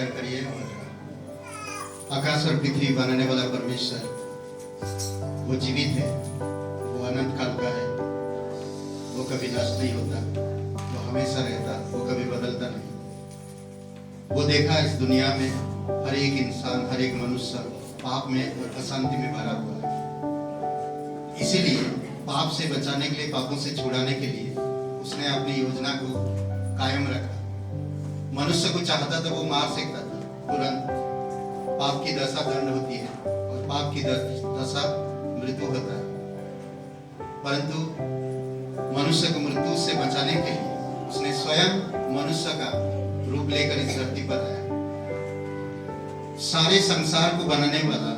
तैयार करिए। और आकाश और पृथ्वी बनाने वाला परमेश्वर वो जीवित है, वो अनंत काल का है, वो कभी नष्ट नहीं होता, वो हमेशा रहता, वो कभी बदलता नहीं। वो देखा इस दुनिया में हर एक इंसान, हर एक मनुष्य पाप में और अशांति में भरा हुआ है। इसीलिए पाप से बचाने के लिए, पापों से छुड़ाने के लिए उसने अपनी योजना को कायम रखा। मनुष्य को चाहता तो वो मार सकता था तुरंत, पाप की दशा दंड होती है और पाप की दशा मृत्यु होता है, परंतु मनुष्य को मृत्यु से बचाने के लिए उसने स्वयं मनुष्य का रूप लेकर इस धरती पर आया। सारे संसार को बनाने वाला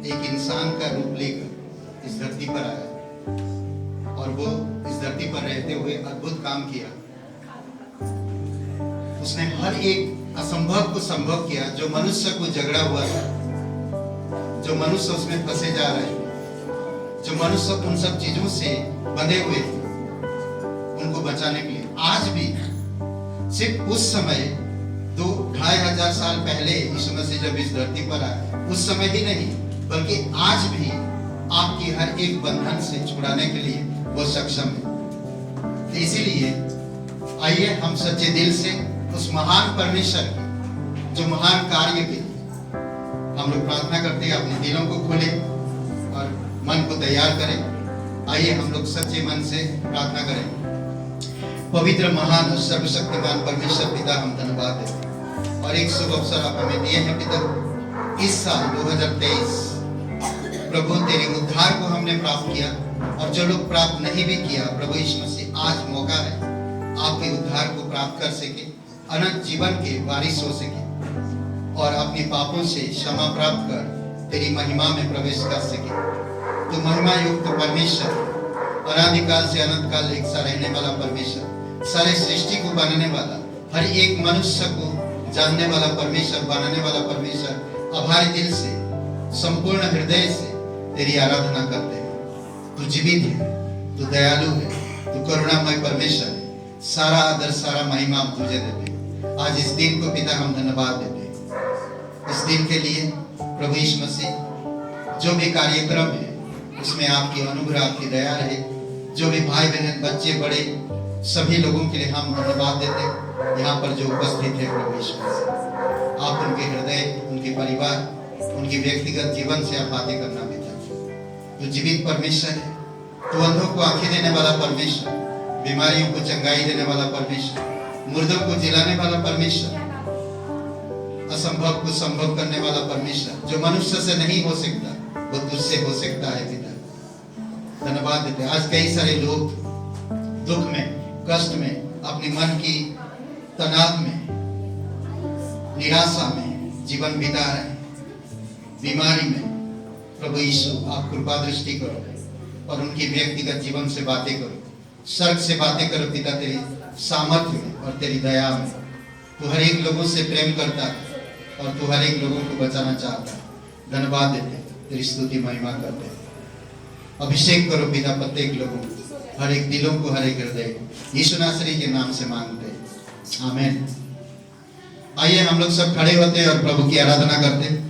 एक इंसान का रूप लेकर इस धरती पर आया और वो इस धरती पर रहते हुए अद्भुत काम किया। उसने हर एक असंभव को संभव किया। जो मनुष्य को झगड़ा हुआ था, जो मनुष्य उसमें फंसे जा रहे थे, जो मनुष्य उन सब चीजों से बंधे हुए थे, उनको बचाने के लिए आज भी सिर्फ उस समय 2-2500 साल पहले यीशु मसीह जब इस धरती पर आए, उस समय ही नहीं बल्कि आज भी आपकी हर एक बंधन से छुड़ाने के लिए वो सक्षम है। तो इसीलिए आइए हम सच्चे दिल से उस महान परमेश्वर की जो महान कार्य के लिए हम लोग प्रार्थना करते हैं, अपने दिलों को खोलें और मन को तैयार करें। आइए हम लोग सच्चे मन से प्रार्थना करें। पवित्र, महान और सर्वशक्तिमान परमेश्वर पिता, हम धन्यवाद देते और एक शुभ अवसर आप हमें दिए हैं पिता। इस साल 2023 प्रभु तेरे उद्धार को हमने प्राप्त किया और जो लोग प्राप्त नहीं भी किया, प्रभु यीशु मसीह आज मौका है आपके उद्धार को प्राप्त कर सके, अनंत जीवन के वारिस हो सके और अपने पापों से क्षमा प्राप्त कर तेरी महिमा में प्रवेश कर सके। तो महिमा युक्त परमेश्वर, अनादिकाल से अनंत काल एक सा रहने वाला परमेश्वर, सारे सृष्टि को बनाने वाला, हर एक मनुष्य को जानने वाला परमेश्वर, बनाने वाला परमेश्वर, आभारी दिल से, संपूर्ण हृदय से तेरी आराधना करते हैं। तू जीवित है, तू दयालु है, तू करुणामय परमेश्वर है। सारा आदर, सारा महिमा हम तुझे देते हैं। आज इस दिन को पिता हम धन्यवाद देते हैं। इस दिन के लिए प्रभु यीशु मसीह जो भी कार्यक्रम है उसमें आपकी अनुग्रह, आपकी दया रहे। जो भी भाई बहन, बच्चे, बड़े, सभी लोगों के लिए हम धन्यवाद देते हैं। यहाँ पर जो उपस्थित है प्रभु यीशु मसीह, आप उनके हृदय, उनके परिवार, उनकी व्यक्तिगत जीवन से आप बातें करना पिता। तो जीवित परमेश्वर है, तो अंधों को आंखें देने वाला परमेश्वर, बीमारियों को चंगाई देने वाला परमेश्वर, मुर्दों को जिलाने वाला परमेश्वर, असंभव को संभव करने वाला परमेश्वर, जो मनुष्य से नहीं हो सकता वो तुझसे हो सकता है पिता। धन्यवाद देते हैं। आज कई सारे लोग दुख में, कष्ट में, अपने मन की तनाव में, निराशा में जीवन बिता रहे हैं, बीमारी में। प्रभु यीशु आप कृपा दृष्टि करो और उनकी व्यक्तिगत जीवन से बातें करो, स्वर्ग से बातें करो पिता, तेरी सामर्थ्य में और तेरी दया में। तू हर एक लोगों से प्रेम करता है और तू हर एक लोगों को बचाना चाहता है। धन्यवाद देते हैं, तेरी स्तुति महिमा करते हैं। अभिषेक करो पिता प्रत्येक लोगों को, हर एक दिलों को, हर एक हृदय को, यीशु नासरी के नाम से मांगते हैं, आमीन। आइए हम लोग सब खड़े होते हैं और प्रभु की आराधना करते हैं।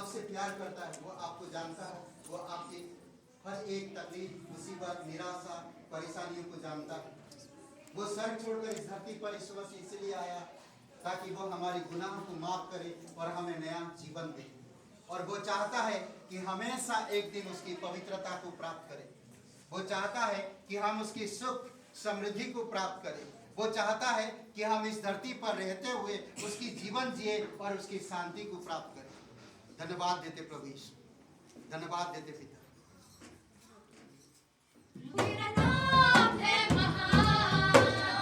आपसे प्यार करता है, वो आपको जानता है, वो आपकी हर एक तकलीफ, मुसीबत, निराशा, परेशानियों को जानता है। वो स्वर्ग छोड़कर इस धरती पर इस वर्ष इसलिए आया ताकि वो हमारे गुनाहों को माफ करे और हमें नया जीवन दे। और वो चाहता है कि हमेशा एक दिन उसकी पवित्रता को प्राप्त करें। वो चाहता है कि हम उसकी सुख समृद्धि को प्राप्त करें। वो चाहता है कि हम इस धरती पर रहते हुए उसकी जीवन जिए और उसकी शांति को प्राप्त करें। धन्यवाद देते प्रभु यीशु, धन्यवाद देते पिता। तेरा नाम है महान,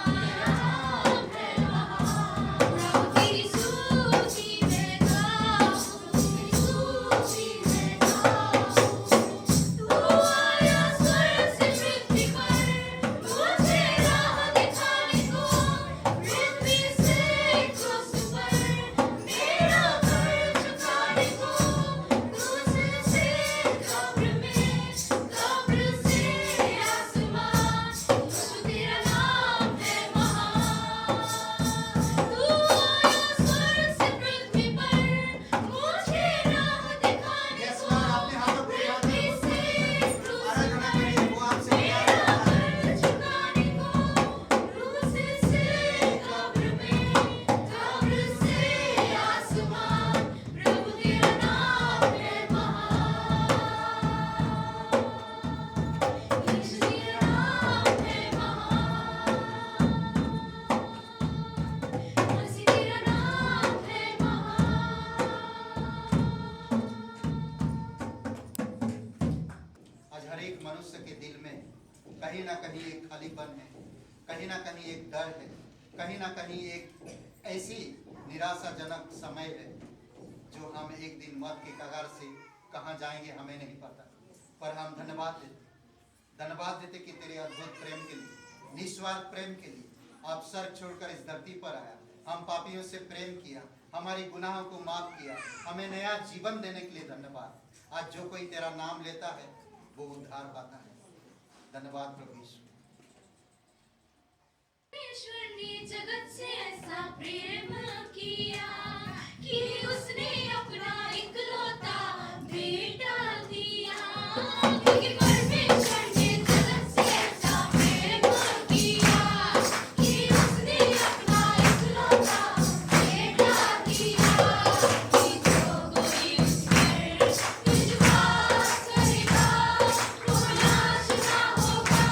तेरा नाम है महान, प्रभु तेरी स्तुति मैं गाऊं, तेरी स्तुति मैं गाऊं। तू आया स्वर्ग से पृथ्वी पर, मुझे राह दिखाने को, पृथ्वी से क्रूस पर मेरा घर झुकाने को, क्रूस से कब्र में, कब्र से आसमान, प्रभु तेरा नाम है महान। तू आया स्वर्ग से पृथ्वी पर, मुझे राह दिखाने यस को, लॉर्ड, अपने हाथों को उठा पृथ्वी के से क्रूस आराधना पर करिए। वो आपसे प्यार मेरा करता है। घर झुकाने को, क्रूस से कब्र में, कब्र से आसमान, प्रभु तेरा नाम है महान। यीशु तेरा नाम है महान, मसीह तेरा नाम है महान। आज हर एक मनुष्य के दिल में कहीं ना कहीं एक खालीपन है, कहीं ना कहीं एक डर है, कहीं ना कहीं एक ऐसी निराशाजनक समय है जो हम एक दिन मौत के कगार से कहाँ जाएंगे हमें नहीं पता। पर हम धन्यवाद देते कि तेरे अद्भुत प्रेम के लिए, निस्वार्थ प्रेम के लिए आप स्वर्ग छोड़कर इस धरती पर आया, हम पापियों से प्रेम किया, हमारी गुनाहों को माफ किया, हमें नया जीवन देने के लिए धन्यवाद। आज जो कोई तेरा नाम लेता है वो उद्धार पाता है। धन्यवाद प्रभु यीशु। ईश्वर ने जगत से ऐसा प्रेम किया कि उसने अपना इकलौता बेटा दिया। क्योंकि परमेश्वर ने जगत से ऐसा प्रेम किया कि उसने अपना इकलौता बेटा दिया, कि जो कोई उस पर विश्वास करेगा वो नाश ना होगा,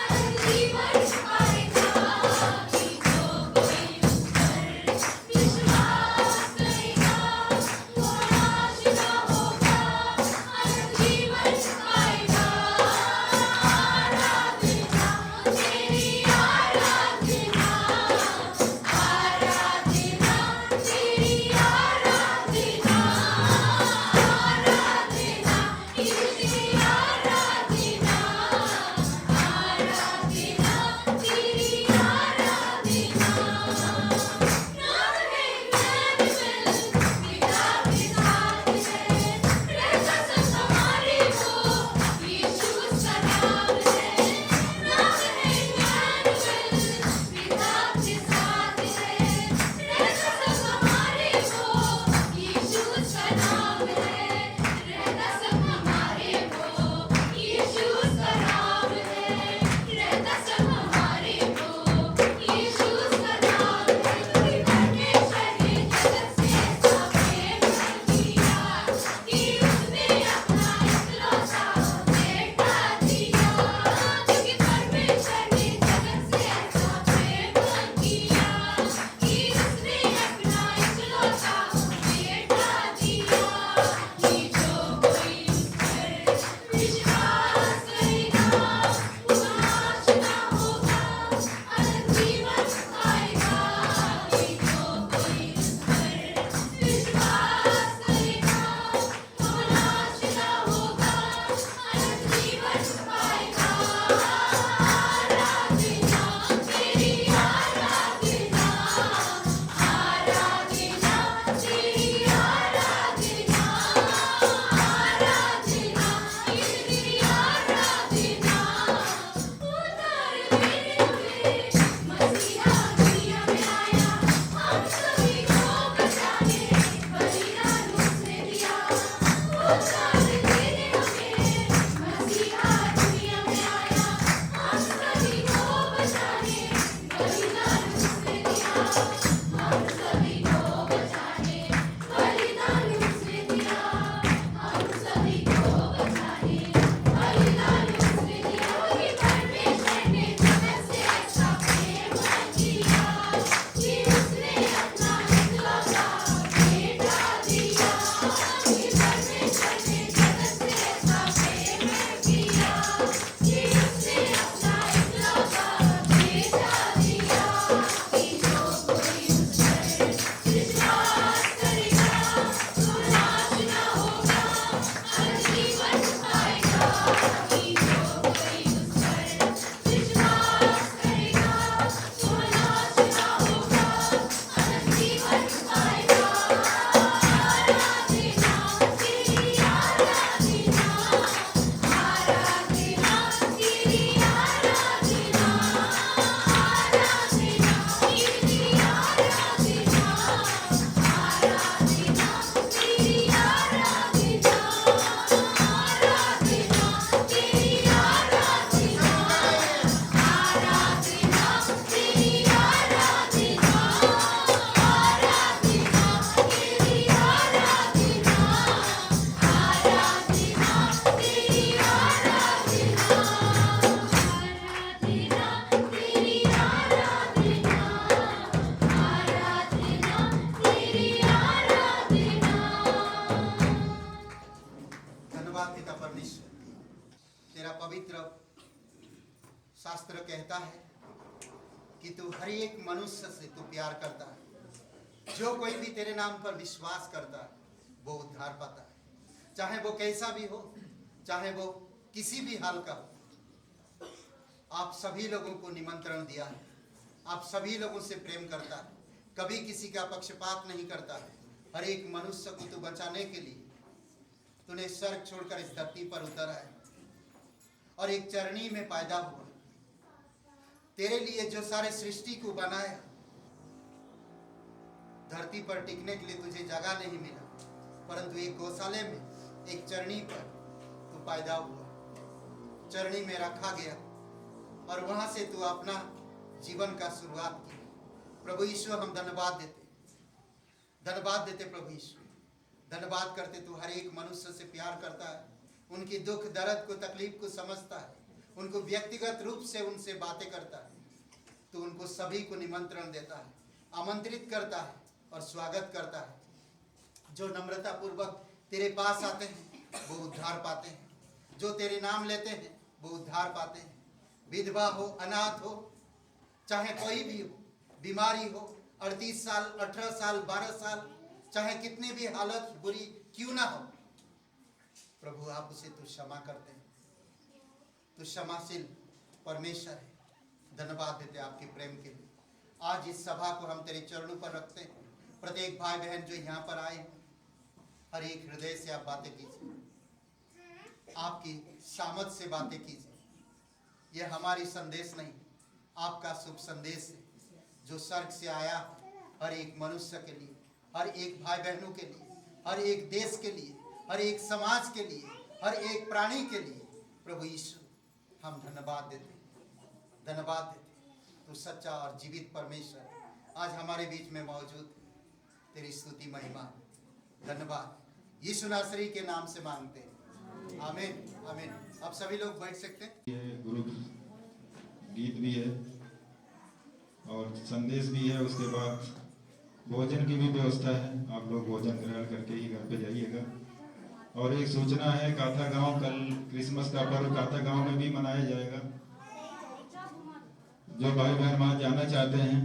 अनंत जीवन पाएगा। कि जो कोई उस पर विश्वास करेगा आजाद तेरे हमें मसीहा दुनिया में आया हम सभी को बचाने बलिदान उसने दिया हम सभी को बचाने बलिदान उसने दिया हम सभी को बचाने बलिदान उसने दिया कि परमेश्वर ने जगत से ऐसा प्रेम किया कि उसने अपना इकलौता बेटा दिया कि परमेश्वर ने जगत से ऐसा प्रेम किया कि उसने अपना इकलौता बेटा दिया कि जो कोई उस पर विश्वास करेगा तो नाश न होगा और जीवन पाएगा कि जो कोई उस पर विश्वास करेगा तो नाश न होगा और जीवन पाएगा आराधना तेरी आराधना आराधना तेरी आराधना आराधना तेरी आराधना आराधना तेरी आराधना आराधना तेरी आराधना आराधना तेरी आराधना आराधना तेरी आराधना आराधना तेरी आराधना आराधना तेरी आराधना आराधना तेरी आराधना। धन्यवाद पिता परमेश्वर, तेरा पवित्र शास्त्र कहता है कि तू हर एक मनुष्य से तू प्यार करता है। जो कोई भी तेरे नाम पर विश्वास करता है वो उद्धार पाता है, चाहे वो कैसा भी हो, चाहे वो किसी भी हाल का हो। आप सभी लोगों को निमंत्रण दिया है, आप सभी लोगों से प्रेम करता है, कभी किसी का पक्षपात नहीं करता है। हर एक मनुष्य को तू बचाने के लिए तूने स्वर्ग छोड़कर इस धरती पर उतर आए और एक चरनी में पैदा हुआ। तेरे लिए जो सारे सृष्टि को बनाया, धरती पर टिकने के लिए तुझे जगह नहीं मिला, परंतु एक गौशाले में एक चरनी पर तू पैदा हुआ, चरनी में रखा गया और वहां से तू अपना जीवन का शुरुआत की। प्रभु ईश्वर, हम धन्यवाद देते प्रभु ईश्वर, धन्यवाद करते तू हर एक मनुष्य से प्यार करता है, उनकी दुख दर्द को तकलीफ को समझता है, उनको व्यक्तिगत रूप से उनसे बातें करता है। तू उनको सभी को निमंत्रण देता है, आमंत्रित करता है और स्वागत करता है। जो नम्रता पूर्वक तेरे पास आते हैं वो उद्धार पाते हैं, जो तेरे नाम लेते हैं वो उद्धार पाते हैं। विधवा हो, अनाथ हो, चाहे कोई भी हो, बीमारी हो, 38 साल, 18 साल, 12 साल, चाहे कितनी भी हालत बुरी क्यों ना हो, प्रभु आप उसे तू क्षमा करते हैं। तू क्षमाशील परमेश्वर है। धन्यवाद देते आपके प्रेम के लिए। आज इस सभा को हम तेरे चरणों पर रखते हैं। प्रत्येक भाई बहन जो यहाँ पर आए हैं, हर एक हृदय से आप बातें कीजिए, आपकी सामर्थ से बातें कीजिए। यह हमारी संदेश नहीं, आपका शुभ संदेश है जो स्वर्ग से आया हर एक मनुष्य के लिए, हर एक भाई बहनों के लिए, हर एक देश के लिए, हर एक समाज के लिए, हर एक प्राणी के लिए। प्रभु यीशु, हम धन्यवाद देते, तू सच्चा और जीवित परमेश्वर आज हमारे बीच में मौजूद। तेरी स्तुति महिमा धन्यवाद यीशु नासरी के नाम से मांगते हैं, आमीन आमीन। अब सभी लोग बैठ सकते हैं। ये गुरु गीत भी है और संदेश भी है, उसके बाद भोजन की भी व्यवस्था है। आप लोग भोजन ग्रहण करके ही घर पे जाइएगा। और एक सूचना है, काथा गांव कल क्रिसमस का पर्व काथा गांव में भी मनाया जाएगा। जो भाई बहन वहाँ जाना चाहते हैं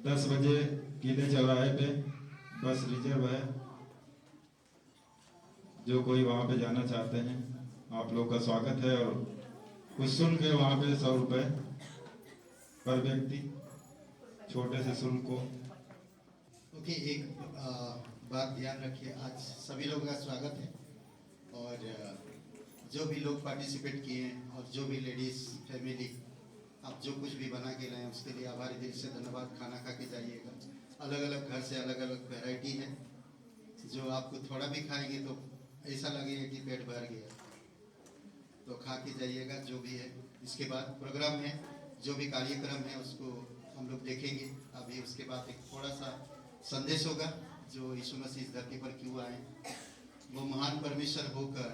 10 बजे किले चौराहे पे बस रिजर्व है। जो कोई वहाँ पे जाना चाहते हैं आप लोग का स्वागत है। और कुछ शुल्क है वहाँ पे 100 रुपये पर व्यक्ति, छोटे से शुल्क को। ओके, एक बात ध्यान रखिए, आज सभी लोगों का स्वागत है और जो भी लोग पार्टिसिपेट किए हैं और जो भी लेडीज फैमिली आप जो कुछ भी बना के लाए उसके लिए आभारी दिल से धन्यवाद। खाना खा के जाइएगा। अलग अलग घर से अलग अलग वैरायटी है, जो आपको थोड़ा भी खाएंगे तो ऐसा लगेगा कि पेट भर गया। तो खा के जाइएगा जो भी है। इसके बाद प्रोग्राम है, जो भी कार्यक्रम है उसको हम लोग देखेंगे। अभी उसके बाद एक थोड़ा सा संदेश होगा, जो यीशु मसीह इस धरती पर क्यों आए, वो महान परमेश्वर होकर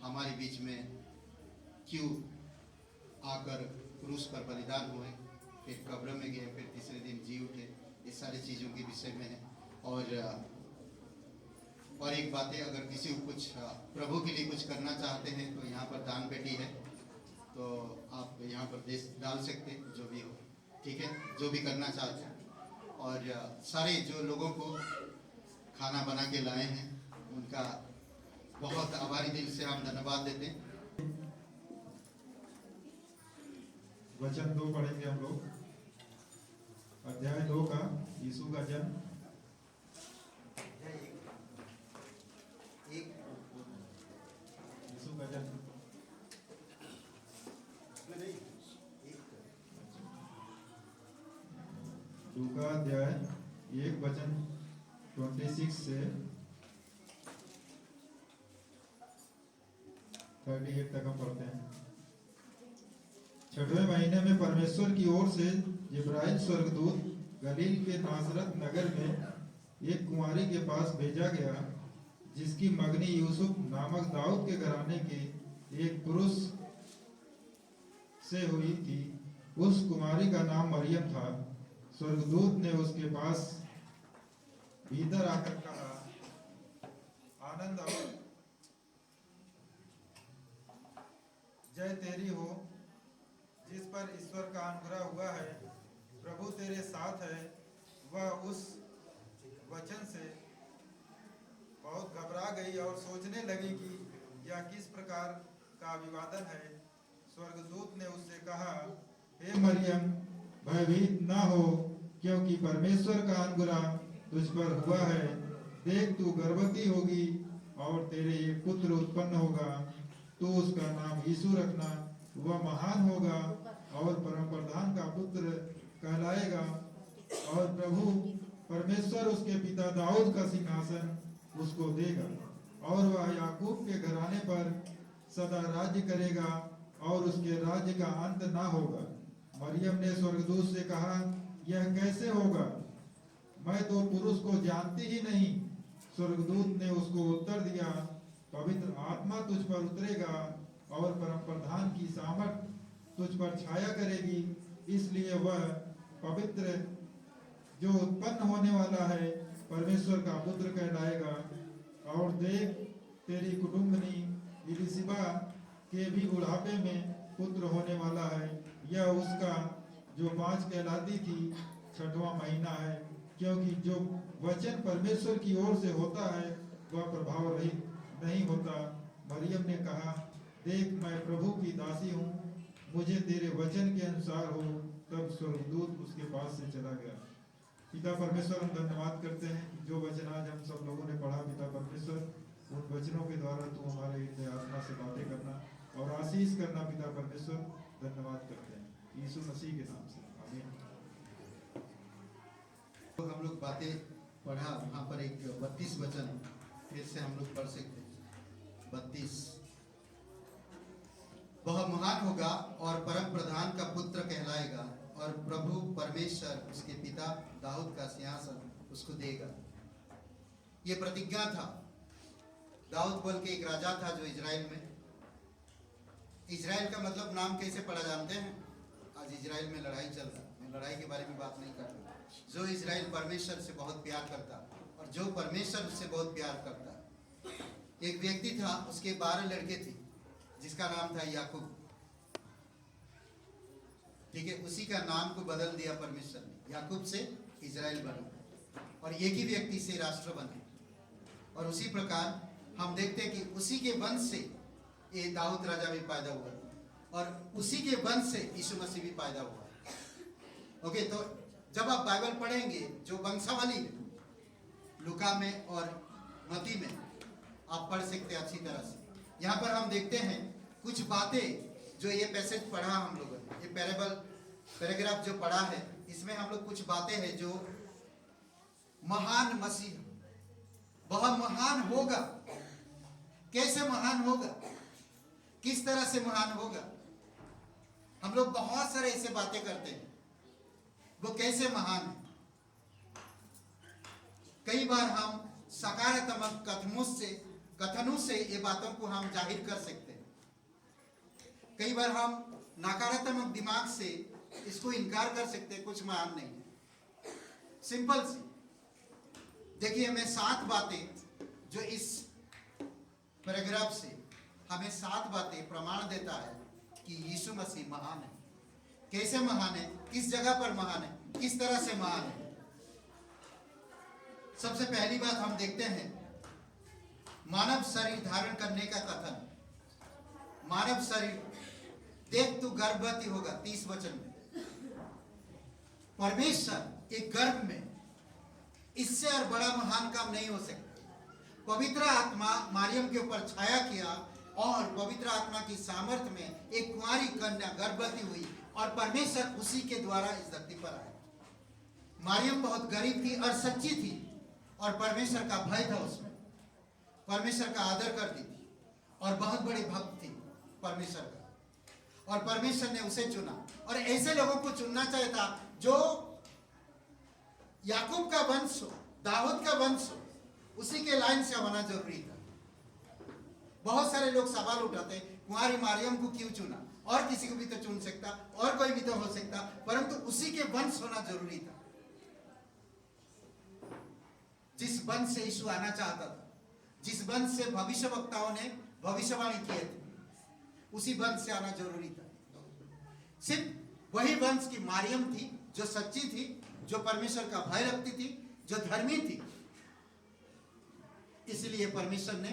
हमारे बीच में क्यों आकर क्रूस पर बलिदान हुए, फिर कब्र में गए, फिर तीसरे दिन जी उठे, ये सारी चीज़ों के विषय में है। और एक बात है, अगर किसी को कुछ प्रभु के लिए कुछ करना चाहते हैं तो यहाँ पर दान पेटी है, तो आप यहाँ पर दे डाल सकते हैं, जो भी हो, ठीक है, जो भी करना चाहते हैं। और सारे जो लोगों को खाना बना के लाए हैं उनका बहुत आभारी दिल से हम धन्यवाद देते हैं। वचन 2 पढ़ेंगे हम लोग, अध्याय 2 का, यीशु का जन्म। यीशु का जन्म लूका अध्याय 1 वचन 26 से 38 तक हम पढ़ते हैं। 6वें महीने में परमेश्वर की ओर से जिब्राइल स्वर्गदूत गलील के नासरत नगर में एक कुंवारी के पास भेजा गया, जिसकी मगनी यूसुफ नामक दाऊद के घराने के एक पुरुष से हुई थी। उस कुमारी का नाम मरियम था। स्वर्गदूत ने उसके पास भीतर आकर कहा, आनंद और जय तेरी हो, जिस पर ईश्वर का अनुग्रह हुआ है, प्रभु तेरे साथ है। वह उस वचन से बहुत घबरा गई और सोचने लगी कि यह किस प्रकार का अभिवादन है। स्वर्गदूत ने उससे कहा, हे मरियम, भयभीत न हो, क्योंकि परमेश्वर का अनुग्रह तुझ पर हुआ है। देख, तू गर्भवती होगी और तेरे एक पुत्र उत्पन्न होगा। तू उसका नाम यीशु रखना। वह महान होगा और परम प्रधान का पुत्र कहलाएगा, और प्रभु परमेश्वर उसके पिता दाऊद का सिंहासन उसको देगा, और वह याकूब के घराने पर सदा राज्य करेगा, और उसके राज्य का अंत ना होगा। मरियम ने स्वर्गदूत से कहा, यह कैसे होगा? मैं तो पुरुष को जानती ही नहीं। स्वर्गदूत ने उसको उत्तर दिया, पवित्र आत्मा तुझ पर उतरेगा और परम प्रधान की सामर्थ तुझ पर छाया करेगी, इसलिए वह पवित्र जो उत्पन्न होने वाला है परमेश्वर का पुत्र कहलाएगा। और देख, तेरी कुटुंबनी इलिशिबा के भी बुढ़ापे में पुत्र होने वाला है। यह उसका जो 5 कहलाती थी 6वां महीना है, क्योंकि जो वचन परमेश्वर की ओर से होता है वह प्रभाव रहित नहीं होता। मरियम ने कहा, देख, मैं प्रभु की दासी हूँ, मुझे तेरे वचन के अनुसार हो। तब स्वर्गदूत उसके पास से चला गया। पिता परमेश्वर, हम धन्यवाद करते हैं जो वचन आज हम सब लोगों ने पढ़ा। पिता परमेश्वर, उन वचनों के द्वारा तू हमारे हृदय आत्मा से बातें करना और आशीष करना। पिता परमेश्वर, धन्यवाद करते हैं यीशु मसीह के नाम से, आमीन। तो हम लोग बातें पढ़ा, वहाँ पर एक 32 वचन फिर से हम लोग पढ़ सकते हैं। 32, वह महान होगा और परम प्रधान का पुत्र कहलाएगा, और प्रभु परमेश्वर उसके पिता दाऊद का सिंहासन उसको देगा। ये प्रतिज्ञा था। दाऊद बोल के एक राजा था जो इजराइल में, इजराइल का मतलब नाम कैसे पढ़ा जानते हैं? आज इजराइल में लड़ाई चल रहा है, मैं लड़ाई के बारे में बात नहीं कर रहा। जो इजराइल परमेश्वर से बहुत प्यार करता और जो परमेश्वर से बहुत प्यार करता, एक व्यक्ति था, उसके 12 लड़के थे, जिसका नाम था याकूब। ठीक है, उसी का नाम को बदल दिया परमेश्वर ने, याकूब से इजराइल बना, और एक ही व्यक्ति से राष्ट्र बने। और उसी प्रकार हम देखते हैं कि उसी के वंश से ये दाऊद राजा भी पैदा हुआ, और उसी के वंश से यीशु मसीह भी पैदा हुआ। ओके, तो जब आप बाइबल पढ़ेंगे, जो वंशावली है लूका में और मत्ती में आप पढ़ सकते हैं अच्छी तरह से। यहाँ पर हम देखते हैं कुछ बातें, जो ये पैसेज पढ़ा हम लोगों ने, ये पैराग्राफ जो पढ़ा है, इसमें हम लोग कुछ बातें हैं जो महान मसीह, वह महान होगा। कैसे महान होगा? किस तरह से महान होगा? हम लोग बहुत सारे ऐसे बातें करते हैं, वो कैसे महान है? कई बार हम सकारात्मक कथनों से ये बातों को हम जाहिर कर सकते हैं। कई बार हम नकारात्मक दिमाग से इसको इनकार कर सकते हैं, कुछ महान नहीं है। सिंपल सी देखिए, हमें 7 बातें जो इस पैराग्राफ से हमें 7 बातें प्रमाण देता है कि यीशु मसीह महान है। कैसे महान है? किस जगह पर महान है? किस तरह से महान है? सबसे पहली बात हम देखते हैं, मानव शरीर धारण करने का कथन। मानव शरीर, देख तू गर्भवती होगा, 30 वचन में। परमेश्वर एक गर्भ में, इससे और बड़ा महान काम नहीं हो सकता। पवित्र आत्मा मरियम के ऊपर छाया किया और पवित्र आत्मा की सामर्थ्य में एक कुंवारी कन्या गर्भवती हुई और परमेश्वर उसी के द्वारा इस धरती पर आया। मरियम बहुत गरीब थी और सच्ची थी और परमेश्वर का भय था उसमें, परमेश्वर का आदर करती थी और बहुत बड़ी भक्त थी परमेश्वर का, और परमेश्वर ने उसे चुना। और ऐसे लोगों को चुनना चाहिए था जो याकूब का वंश हो, दाऊद का वंश हो, उसी के लाइन से होना जरूरी था। बहुत सारे लोग सवाल उठाते, कुंवारी मरियम को क्यों चुना? और किसी को भी तो चुन सकता, और कोई भी तो हो सकता, परंतु उसी के वंश होना जरूरी था। जिस वंश से यीशु आना चाहता था, जिस वंश से भविष्यवक्ताओं ने भविष्यवाणी किए थे, उसी वंश से आना जरूरी था। सिर्फ वही वंश की मरियम थी जो सच्ची थी, जो परमेश्वर का भय रखती थी, जो धर्मी थी। इसलिए परमेश्वर ने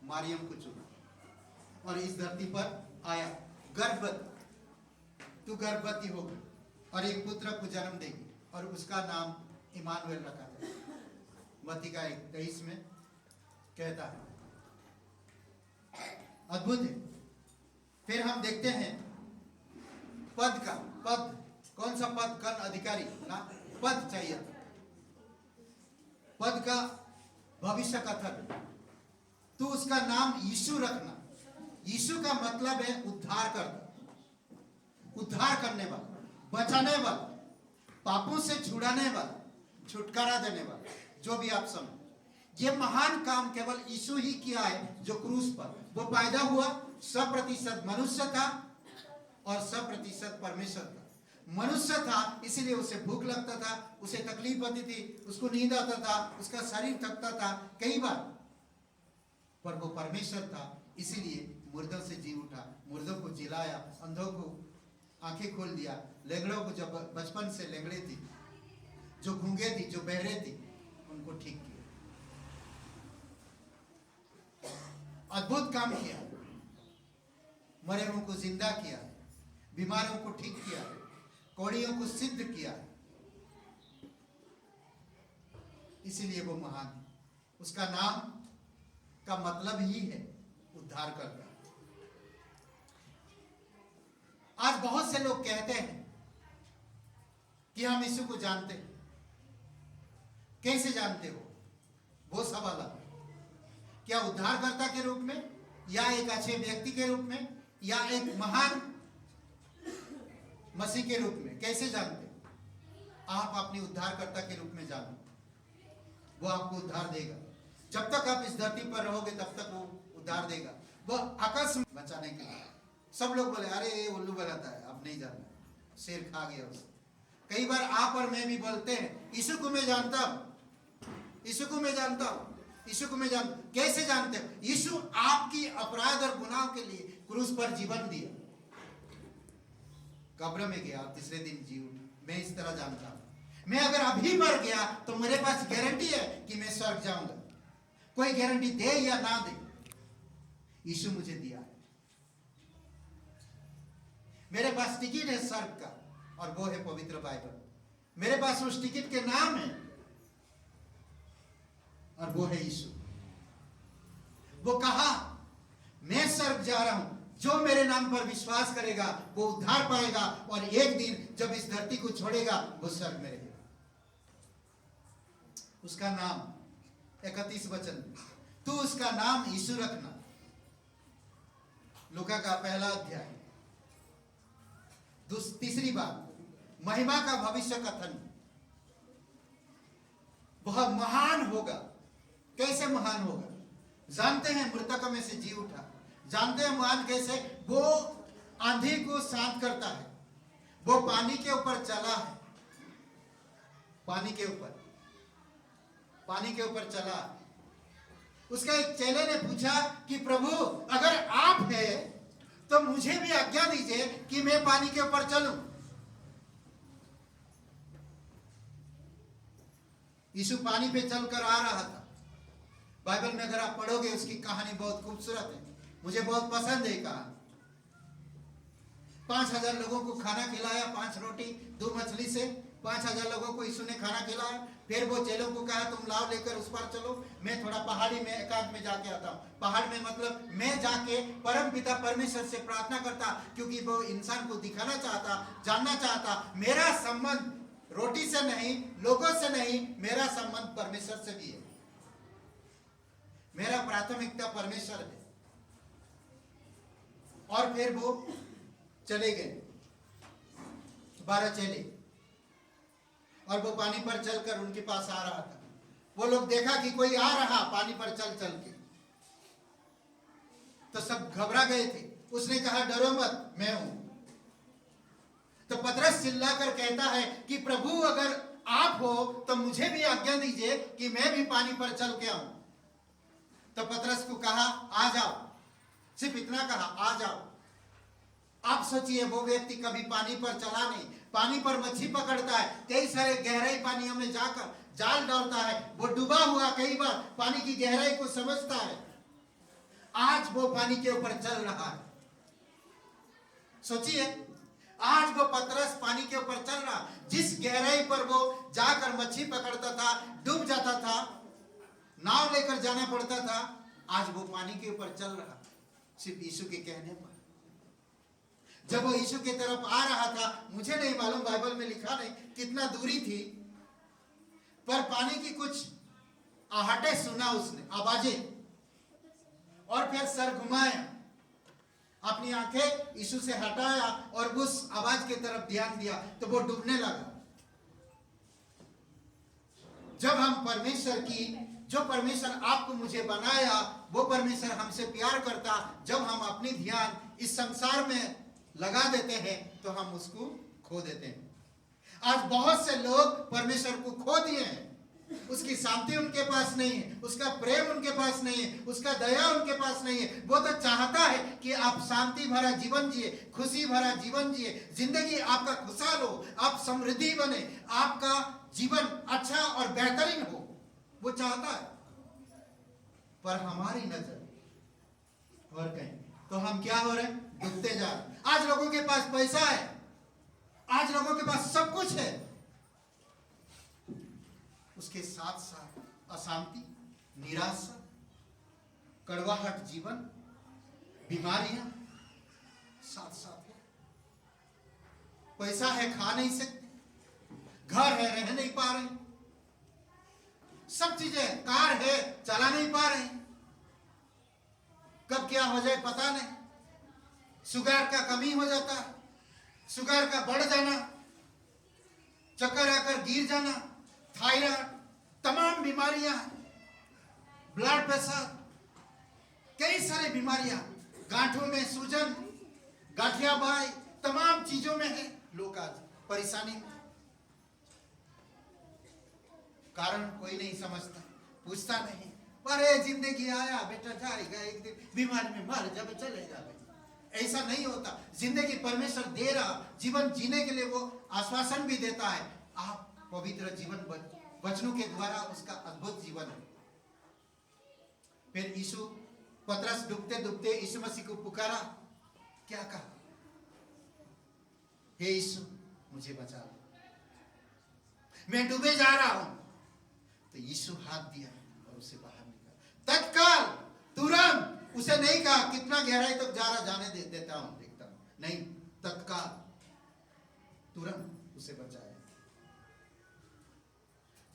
मरियम को चुना और इस धरती पर आया। गर्भवती, तू गर्भवती होगी और एक पुत्र को जन्म देगी और उसका नाम इमानुएल रखा जाएगा। मत्ती का 23 में कहता है। अद्भुत है। फिर हम देखते हैं पद का, पद कौन सा पद? कल अधिकारी ना, पद चाहिए। पद का भविष्य कथन, तू उसका नाम यीशु रखना। यीशु का मतलब है उद्धार करता, उद्धार करने वाला, बचाने वाला, पापों से छुड़ाने वाला, छुटकारा देने वाला, जो भी आप समझ। ये महान काम केवल यीशु ही किया है, जो क्रूस पर वो पैदा हुआ, 100% मनुष्य था और 100% परमेश्वर था। मनुष्य था इसलिए उसे भूख लगता था, उसे तकलीफ होती थी, उसको नींद आता था, उसका शरीर थकता था कई बार, पर वो परमेश्वर था इसीलिए मुर्दों से जी उठा, मुर्दों को जिलाया, अंधों को आंखें खोल दिया, लेंगड़ों को, जब बचपन से लेंगड़े थी, जो गूंगे थी, जो बहरे थी, उनको ठीक किया। अद्भुत काम किया, मरे हुओं को जिंदा किया, बीमारों को ठीक किया, कौड़ियों को सिद्ध किया। इसीलिए वो महान है। उसका नाम का मतलब ही है उद्धार करना। आज बहुत से लोग कहते हैं कि हम यीशु को जानते हैं। कैसे जानते हो? वो सवाल है। क्या उद्धारकर्ता के रूप में, या एक अच्छे व्यक्ति के रूप में, या एक महान मसीह के रूप में? कैसे जानते हो? आप अपने उद्धारकर्ता के रूप में जानो, वो आपको उद्धार देगा। जब तक आप इस धरती पर रहोगे तब तक वो उद्धार देगा। वो आकाश में बचाने के लिए। सब लोग बोले अरे ये उल्लू बनाता है, अब नहीं जानना, शेर खा गया उसे। कई बार आप और मैं भी बोलते हैं यीशु को मैं जानता हूं, यीशु को मैं जानता हूं, यीशु को मैं जानता। कैसे जानते हो? यीशु आपकी अपराध और गुनाह के लिए क्रूस पर जीवन दिया, कब्र में गया और तीसरे दिन जी उठा। मैं इस तरह जानता हूं। मैं अगर अभी मर गया तो मेरे पास गारंटी है कि मैं स्वर्ग जाऊंगा। कोई गारंटी दे या ना दे, यीशु मुझे दिया है। मेरे पास टिकट है स्वर्ग का, और वो है पवित्र बाइबल। मेरे पास उस टिकट के नाम है, और वो है यीशु। वो कहा मैं स्वर्ग जा रहा हूं, जो मेरे नाम पर विश्वास करेगा वो उद्धार पाएगा, और एक दिन जब इस धरती को छोड़ेगा वो स्वर्ग में रहेगा। उसका नाम 31 वचन, तू उसका नाम यीशु रखना। लूका का पहला अध्याय। तीसरी बात, महिमा का भविष्य कथन। वह महान होगा। कैसे महान होगा? जानते हैं मृतकों में से जी उठा। जानते हैं महान कैसे? वो आंधी को शांत करता है। वो पानी के ऊपर चला है। पानी के ऊपर चला। उसका एक चेले ने पूछा कि प्रभु अगर आप है तो मुझे भी आज्ञा दीजिए कि मैं पानी के ऊपर चलूं। यीशु पानी पे चलकर आ रहा था। बाइबल में अगर आप पढ़ोगे उसकी कहानी बहुत खूबसूरत है, मुझे बहुत पसंद है कहानी। 5000 लोगों को खाना खिलाया, 5 रोटी 2 मछली से 5000 लोगों को यीशु ने खाना खिलाया। फिर वो चेलों को कहा तुम लाओ लेकर उस पार चलो, मैं थोड़ा पहाड़ी में एकांत में जाके आता हूँ। पहाड़ में मतलब मैं जाके परम पिता परमेश्वर से प्रार्थना करता, क्योंकि वो इंसान को दिखाना चाहता, जानना चाहता मेरा संबंध रोटी से नहीं, लोगों से नहीं, मेरा संबंध परमेश्वर से भी है। मेरा प्राथमिकता परमेश्वर है। और फिर वो चले गए 12 चेले, और वो पानी पर चलकर उनके पास आ रहा था। वो लोग देखा कि कोई आ रहा पानी पर चल चल के, तो सब घबरा गए थे। उसने कहा डरो मत, मैं हूं। तो पतरस चिल्लाकर कहता है कि प्रभु अगर आप हो तो मुझे भी आज्ञा दीजिए कि मैं भी पानी पर चल के आऊं। तो पतरस को कहा आ जाओ। सिर्फ इतना कहा आ जाओ। आप सोचिए वो व्यक्ति कभी पानी पर चला नहीं, पानी पर मच्छी पकड़ता है, कई सारे गहराई पानियों में जाकर जाल डालता है, वो डूबा हुआ कई बार पानी की गहराई को समझता है। आज वो पानी के ऊपर चल रहा है। सोचिए आज वो पतरस पानी के ऊपर चल रहा, जिस गहराई पर वो जाकर मच्छी पकड़ता था, डूब जाता था, नाव लेकर जाना पड़ता था, आज वो पानी के ऊपर चल रहा सिर्फ यीशु के कहने पर। जब वो यीशु की तरफ आ रहा था, मुझे नहीं मालूम बाइबल में लिखा नहीं कितना दूरी थी, पर पानी की कुछ आहटें सुना उसने, आवाजें, और फिर सर घुमाया, अपनी आंखें यीशु से हटाया और उस आवाज की तरफ ध्यान दिया तो वो डूबने लगा। जब हम परमेश्वर की, जो परमेश्वर आपको मुझे बनाया, वो परमेश्वर हमसे प्यार करता, जब हम अपनी ध्यान इस संसार में लगा देते हैं तो हम उसको खो देते हैं। आज बहुत से लोग परमेश्वर को खो दिए हैं। उसकी शांति उनके पास नहीं है, उसका प्रेम उनके पास नहीं है, उसका दया उनके पास नहीं है। वो तो चाहता है कि आप शांति भरा जीवन जिए, खुशी भरा जीवन जिए, जिंदगी आपका खुशहाल हो, आप समृद्धि बने, आपका जीवन अच्छा और बेहतरीन हो, वो चाहता है। पर हमारी नजर और कहीं, तो हम क्या हो रहे हैं? डूबते जा रहे हैं। आज लोगों के पास पैसा है, आज लोगों के पास सब कुछ है, उसके साथ साथ अशांति, निराशा, कड़वाहट जीवन, बीमारियां साथ साथ है। पैसा है, खा नहीं सकते, घर है, रह नहीं पा रहे, सब चीजें, कार है, चला नहीं पा रहे, कब क्या हो जाए पता नहीं। शुगर का कमी हो जाता है, शुगर का बढ़ जाना, चक्कर आकर गिर जाना, थायराइड, तमाम बीमारियां, ब्लड प्रेशर, कई सारी बीमारियां, गांठों में सूजन, गांठियाबाई, तमाम चीजों में है लोग आज परेशानी में। कारण कोई नहीं समझता, पूछता नहीं, अरे जिंदगी आया बेटा जाएगा, एक दिन बीमारी में मर जब चलेगा। ऐसा नहीं होता। जिंदगी परमेश्वर दे रहा, जीवन जीने के लिए वो आश्वासन भी देता है। आप पवित्र जीवन वचनों के द्वारा उसका अद्भुत जीवन है। फिर यीशु, पतरस डूबते डूबते यीशु मसीह को पुकारा, क्या कहा? हे यीशु मुझे बचा लो, मैं डूबे जा रहा हूं। तो यीशु हाथ दिया और उसे बाहर निकाला। तत्काल, तुरंत, उसे नहीं कहा कितना गहराई तक जा रहा, जाने देता हूं, देखता हूं, नहीं, तत्काल, तुरंत उसे बचाया।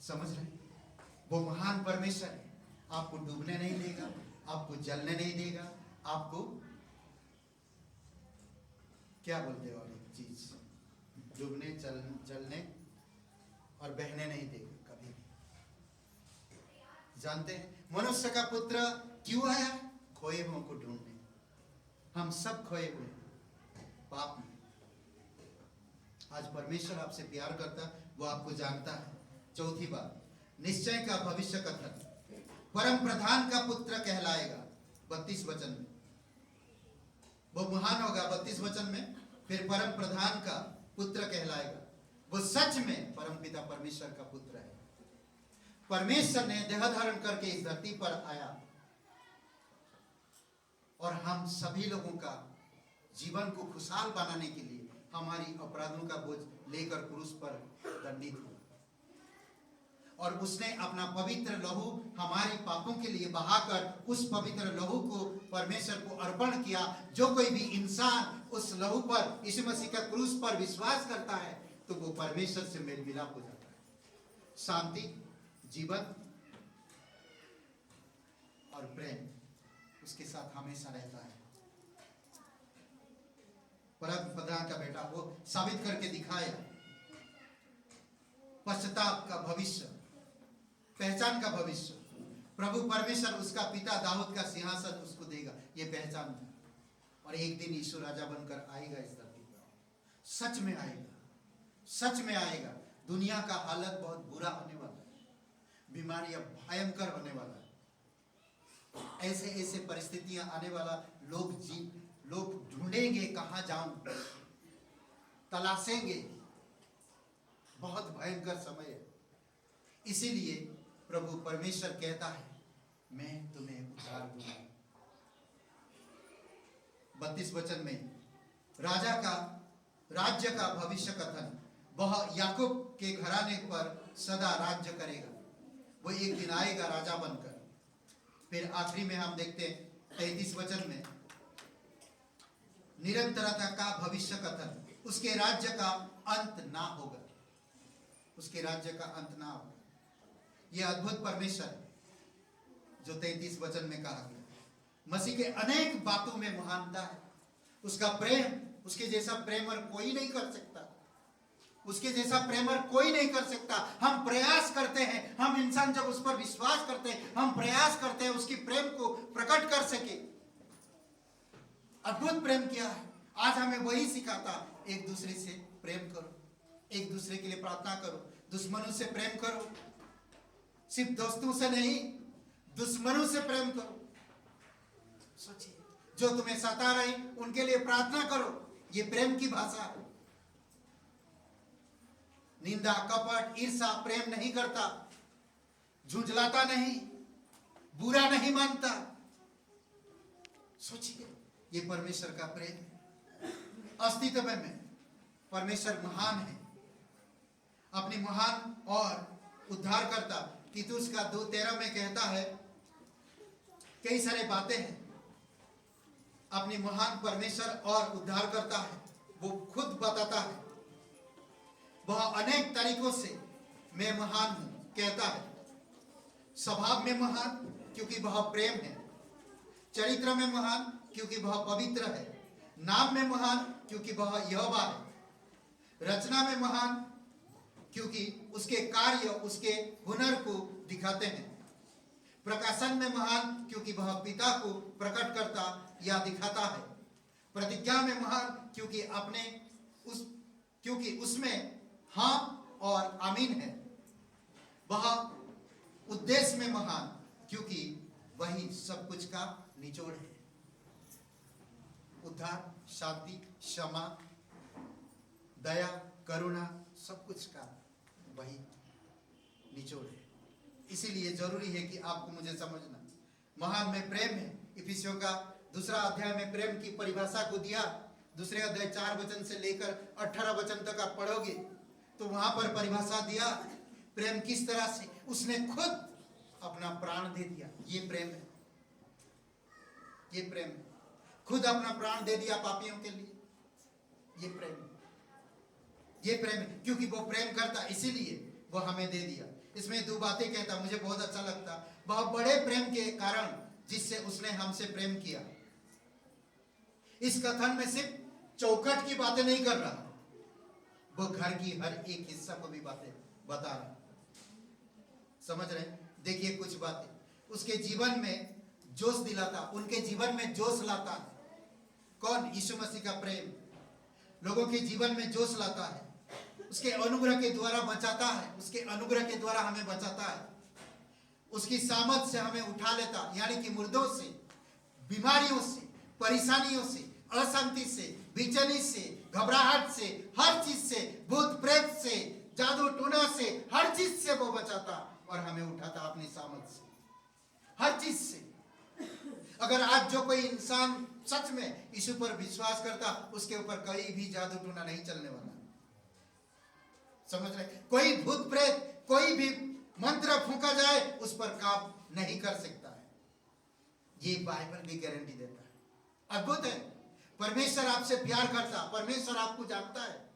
समझ रहे? वो महान परमेश्वर है, आपको डूबने नहीं देगा, आपको जलने नहीं देगा, आपको क्या बोलते हो और एक चीज, डूबने जलने और बहने नहीं देगा कभी भी। जानते हैं मनुष्य का पुत्र क्यों आया? खोए हुओं को ढूंढने। हम सब खोए हुए हैं पाप में। आज परमेश्वर आपसे प्यार करता, वो आपको जानता है। चौथी बात, निश्चय का भविष्य कथन, परम प्रधान का पुत्र कहलाएगा। 32 वचन में वो महान होगा, 32 वचन में फिर परम प्रधान का पुत्र कहलाएगा। वो सच में परम पिता परमेश्वर का पुत्र है। परमेश्वर ने देह धारण करके इस धरती पर आया और हम सभी लोगों का जीवन को खुशहाल बनाने के लिए हमारी अपराधों का बोझ लेकर क्रूस पर दंडित हुआ और उसने अपना पवित्र लहू हमारे पापों के लिए बहाकर उस पवित्र लहू को परमेश्वर को अर्पण किया। जो कोई भी इंसान उस लहू पर, यीशु मसीह का क्रूस पर विश्वास करता है तो वो परमेश्वर से मेल मिलाप हो जाता है। शांति, जीवन और प्रेम उसके साथ हमेशा रहता है। परम प्रधान का बेटा वो साबित करके दिखाया। पश्चाताप का भविष्य, पहचान का भविष्य, प्रभु परमेश्वर उसका पिता दाऊद का सिंहासन उसको देगा, ये पहचान था। और एक दिन यीशु राजा बनकर आएगा इस धरती पर। सच में आएगा, सच में आएगा। दुनिया का हालत बहुत बुरा होने वाला है, बीमारियां भयंकर होने वाला है, ऐसे ऐसे परिस्थितियां आने वाला। लोग ढूंढेंगे कहां जाऊं, तलाशेंगे। बहुत भयंकर समय है। इसीलिए प्रभु परमेश्वर कहता है मैं तुम्हें उद्धार दूंगा। 32 वचन में राज्य का भविष्य कथन, वह याकूब के घराने पर सदा राज्य करेगा। वो एक दिन आएगा राजा बनकर। फिर आखिरी में हम देखते हैं 33 वचन में निरंतरता का भविष्य कथन, उसके राज्य का अंत ना होगा, उसके राज्य का अंत ना होगा। यह अद्भुत परमेश्वर है जो 33 वचन में कहा गया। मसीह के अनेक बातों में महानता है। उसका प्रेम, उसके जैसा प्रेम और कोई नहीं कर सकता, उसके जैसा प्रेम और कोई नहीं कर सकता। हम प्रयास करते हैं, हम इंसान जब उस पर विश्वास करते हैं, हम प्रयास करते हैं उसकी प्रेम को प्रकट कर सके। अद्भुत प्रेम किया है। आज हमें वही सिखाता, एक दूसरे से प्रेम करो, एक दूसरे के लिए प्रार्थना करो, दुश्मनों से प्रेम करो, सिर्फ दोस्तों से नहीं, दुश्मनों से प्रेम करो। सोचिए, जो तुम्हें सता रहे उनके लिए प्रार्थना करो, ये प्रेम की भाषा है। निंदा, कपट, ईर्ष्या प्रेम नहीं करता, झुंझलाता नहीं, बुरा नहीं मानता। सोचिए, ये परमेश्वर का प्रेम है। अस्तित्व में परमेश्वर महान है। अपनी महान और उद्धार करता तीतुस का 2:13 में कहता है, कई सारे बातें हैं। अपनी महान परमेश्वर और उद्धार करता है, वो खुद बताता है। वह अनेक तरीकों से मैं महान हूं कहता है। स्वभाव में महान क्योंकि वह प्रेम है, चरित्र में महान क्योंकि वह पवित्र है, नाम में महान क्योंकि वह यहोवा है, रचना में महान क्योंकि उसके कार्य उसके हुनर को दिखाते हैं, प्रकाशन में महान क्योंकि वह पिता को प्रकट करता या दिखाता है, प्रतिज्ञा में महान क्योंकि उसमें हाँ और आमीन है, वह उद्देश्य में महान क्योंकि वही सब कुछ का निचोड़ है। उद्धार, शांति, क्षमा, दया, करुणा, सब कुछ का वही निचोड़ है। इसीलिए जरूरी है कि आपको मुझे समझना, महान में प्रेम है। इफिसियों का 2 अध्याय में प्रेम की परिभाषा को दिया। 2 अध्याय 4 वचन से लेकर 18 वचन तक आप पढ़ोगे तो वहां पर परिभाषा दिया प्रेम किस तरह से उसने खुद अपना प्राण दे दिया। ये प्रेम है, ये प्रेम है। खुद अपना प्राण दे दिया पापियों के लिए, ये प्रेम है, ये प्रेम है। क्योंकि वो प्रेम करता इसीलिए वो हमें दे दिया। इसमें दो बातें कहता, मुझे बहुत अच्छा लगता। बहुत बड़े प्रेम के कारण जिससे उसने हमसे प्रेम किया। इस कथन में सिर्फ चौखट की बातें नहीं कर रहा, वो घर की हर एक हिस्सा को भी बातें बता रहा। समझ रहे? देखिए कुछ बातें उसके जीवन में जोश दिलाता, उनके जीवन में जोश लाता है। कौन? यीशु मसीह का प्रेम लोगों के जीवन में जोश लाता है। उसके अनुग्रह के द्वारा बचाता है, उसके अनुग्रह के द्वारा हमें बचाता है। उसकी सामर्थ से हमें उठा लेता, यानी कि मुर्दों से, बीमारियों से, परेशानियों से, अशांति से, बेचैनी से, घबराहट से, हर चीज से, भूत प्रेत से, जादू टोना से, हर चीज से वो बचाता और हमें उठाता अपनी सामर्थ से, हर चीज से। अगर आज जो कोई इंसान सच में यीशु पर विश्वास करता, उसके ऊपर कोई भी जादू टोना नहीं चलने वाला। समझ रहे? कोई भूत प्रेत, कोई भी मंत्र फूंका जाए उस पर काम नहीं कर सकता है। ये बाइबल भी गारंटी देता है। अद्भुत है। परमेश्वर आपसे प्यार करता, परमेश्वर आपको जानता है,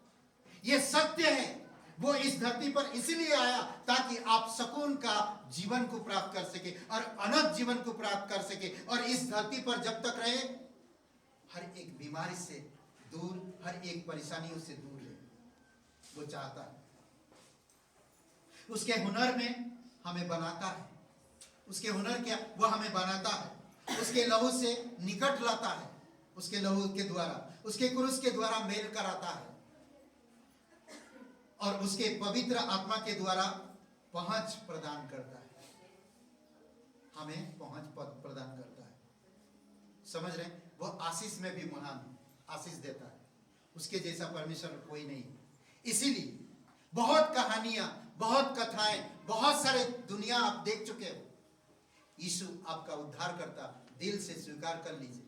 ये सत्य है। वो इस धरती पर इसीलिए आया ताकि आप सुकून का जीवन को प्राप्त कर सके और अनंत जीवन को प्राप्त कर सके। और इस धरती पर जब तक रहे, हर एक बीमारी से दूर, हर एक परेशानियों से दूर रहे, वो चाहता है। उसके हुनर में हमें बनाता है। उसके हुनर क्या? वो हमें बनाता है, उसके लहू से निकट लाता है, उसके लहू के द्वारा, उसके क्रूस के द्वारा मेल कराता है और उसके पवित्र आत्मा के द्वारा पहुंच प्रदान करता है, हमें पहुंच प्रदान करता है। समझ रहे हैं? वो आशीष में भी महान आशीष देता है। उसके जैसा परमेश्वर कोई नहीं। इसीलिए बहुत कहानियां, बहुत कथाएं, बहुत सारे दुनिया आप देख चुके हो। यीशु आपका उद्धार करता, दिल से स्वीकार कर लीजिए,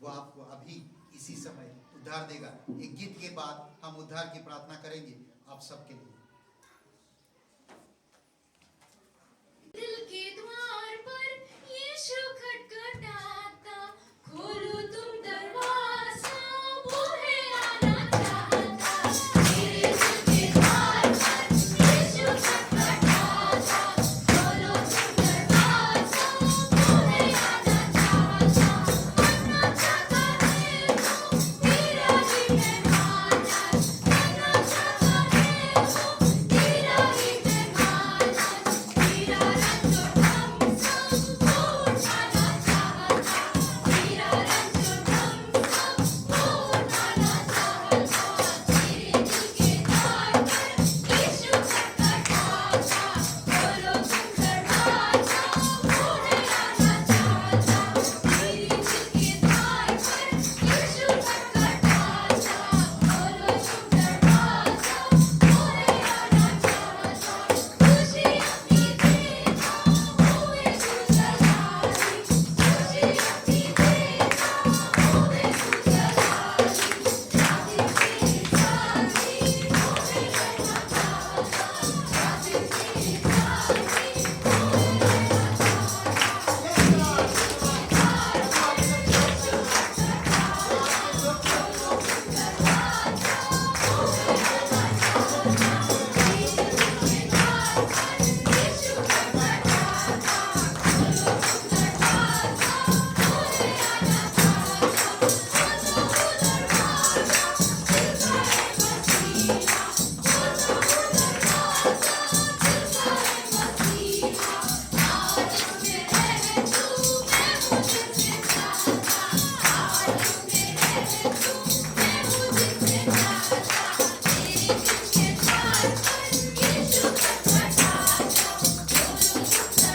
वो आपको अभी इसी समय उद्धार देगा। एक गीत के बाद हम उद्धार की प्रार्थना करेंगे आप सबके लिए। दिल के द्वार पर यीशु खटखटाता, खोलो तुम दरवाजा, वो है आना चाहता। मेरे दिल के द्वार पर यीशु खटखटाता, खोलो तुम दरवाजा, वो है आना चाहता। आना चाहता है वो तेरा ही मेहमान, आना चाहता है वो तेरा ही मेहमान, तेरा रंग हम सबको उठाना चाहता, तेरा रंग हम सबको उठाना चाहता। तेरे दिल के द्वार पर यीशु खटखटाता, खोलो तुम दरवाजा, वो है आना चाहता। तेरे दिल के द्वार पर यीशु खटखटाता, खोलो तुम दरवाजा, वो है आना चाहता। खुशी अपनी देता, वो यीशु सजाती, खुशी अपनी देता, वो यीशु सजाती। राधे तेरे साथी, वो है रहना चाहता, राधे तेरे साथी, वो है रहना चाहता। तेरे दिल के द्वार पर यीशु खटखटाता, खोलो तुम दरवाजा, वो है आना चाहता। तेरे दिल के द्वार पर यीशु खटखटाता, खोलो तुम दरवाजा, वो है आना चाहता। खोलो दरवाजा, दिल का है मसीहा, खोलो दरवाजा, दिल का है मसीहा। आज इसमें रह तू, मैं हूँ जिससे चाहता, आज इसमें रह तू, मैं हूँ जिससे चाहता। तेरे दिल के द्वार पर यीशु खटखटाता, खोलो तुम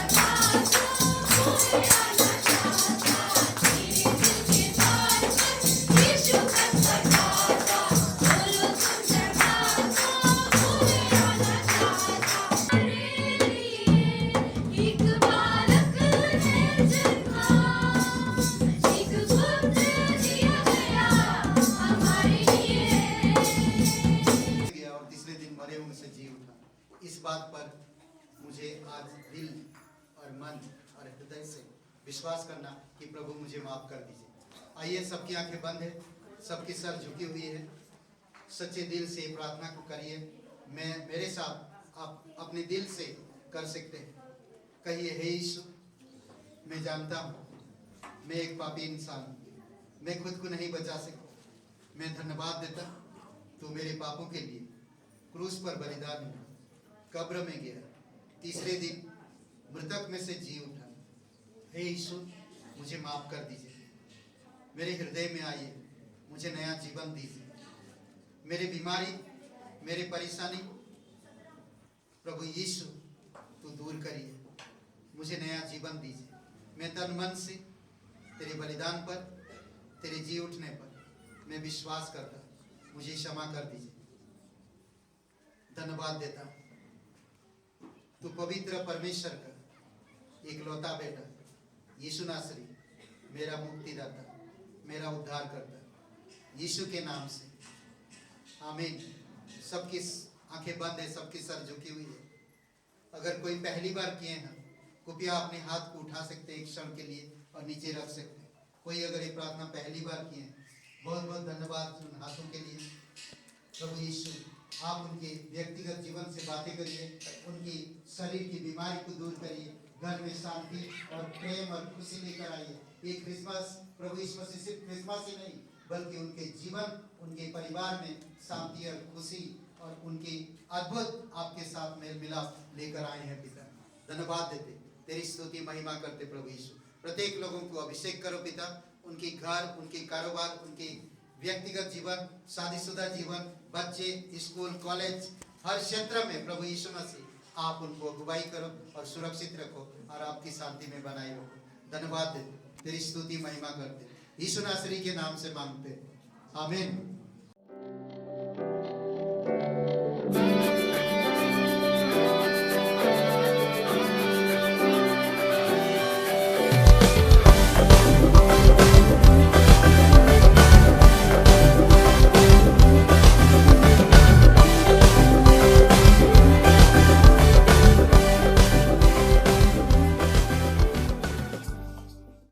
दरवाजा, वो है आना चाहता। तेरे दिल के द्वार पर यीशु खटखटाता, खोलो तुम दरवाजा, वो है आना चाहता। मेरे लिए एक बालक है जन्मा, एक पुत्र दिया गया हमारे लिए। गया और तीसरे दिन मरे हुए से जी उठा। इस बात पर मुझे आज दिल और मन और हृदय से विश्वास करना कि प्रभु मुझे माफ कर दीजिए। आइए, सबकी आंखें बंद है, सबकी सर झुकी हुई है। सच्चे दिल से प्रार्थना को करिए। मैं मेरे साथ आप अपने दिल से कर सकते हैं। कहिए, हे यीशु, मैं जानता हूँ मैं एक पापी इंसान हूँ, मैं खुद को नहीं बचा सकता। मैं धन्यवाद देता हूँ तो मेरे पापों के लिए क्रूस पर बलिदान हुआ, कब्र में गया, तीसरे दिन मृतक में से जी उठा। हे यीशु, मुझे माफ कर दीजिए, मेरे हृदय में आइए, मुझे नया जीवन दीजिए। मेरी बीमारी, मेरी परेशानी प्रभु यीशु तू दूर करिए, मुझे नया जीवन दीजिए। मैं तन मन से तेरे बलिदान पर, तेरे जी उठने पर मैं विश्वास करता, मुझे क्षमा कर दीजिए। धन्यवाद देता हूं तू पवित्र परमेश्वर का इकलौता बेटा यीशु नासरी, मेरा मुक्तिदाता, मेरा उद्धार करता, यीशु के नाम से आमीन। सबकी आंखें बंद है, सबकी सर झुकी हुई है। अगर कोई पहली बार किए हैं, कृपया अपने हाथ को उठा सकते हैं एक क्षण के लिए और नीचे रख सकते हैं। कोई अगर ये प्रार्थना पहली बार किए हैं, बहुत बहुत धन्यवाद उन हाथों के लिए। प्रभु यीशु, आप उनके व्यक्तिगत जीवन से बातें करिए, उनकी शरीर की बीमारी को दूर करिए, घर में शांति और प्रेम और खुशी लेकर आइए। ये क्रिसमस प्रभु यीशु मसीह सिर्फ क्रिसमस ही नहीं, बल्कि उनके जीवन, उनके परिवार में शांति और खुशी और उनकी अद्भुत आपके साथ मेल मिलाप लेकर आए हैं पिता। धन्यवाद देते, तेरी स्तुति महिमा करते प्रभु यीशु। प्रत्येक लोगों को अभिषेक करो पिता, उनके घर, उनके कारोबार, उनके व्यक्तिगत जीवन, शादीशुदा जीवन, बच्चे, स्कूल, कॉलेज, हर क्षेत्र में प्रभु यीशु मसीह आप उनको अगुवाई करो और सुरक्षित रखो और आपकी शांति में बनाए रखो। धन्यवाद देते, तेरी स्तुति महिमा करते, यीशु नासरी के नाम से मांगते, आमीन।